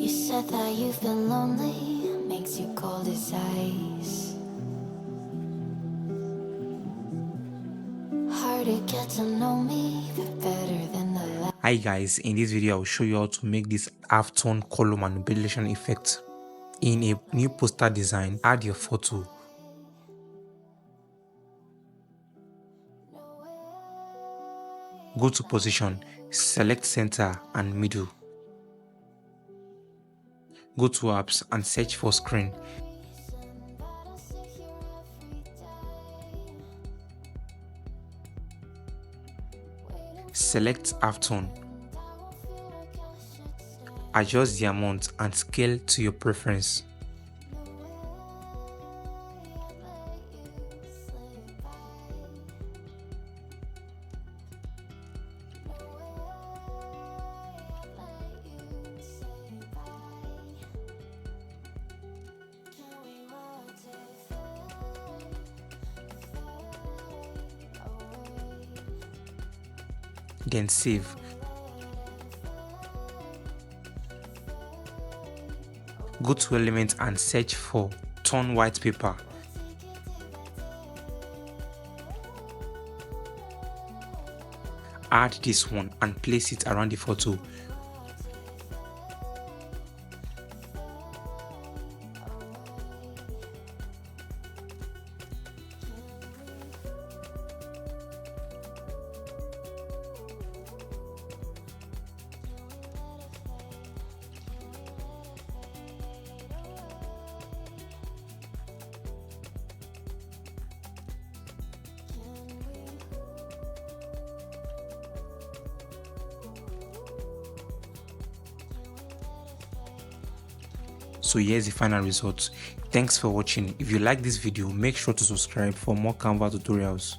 You said that you've been lonely, makes you cold as ice. Hard to get to know me, but better than the last. Hi guys, in this video I will show you how to make this halftone color manipulation effect. In a new poster design, add your photo. Go to position, select center and middle. Go to apps and search for screen. Select halftone. Adjust the amount and scale to your preference. Then save. Go to element and search for tone white paper. Add this one and place it around the photo. So here's the final result. Thanks for watching. If you like this video, make sure to subscribe for more Canva tutorials.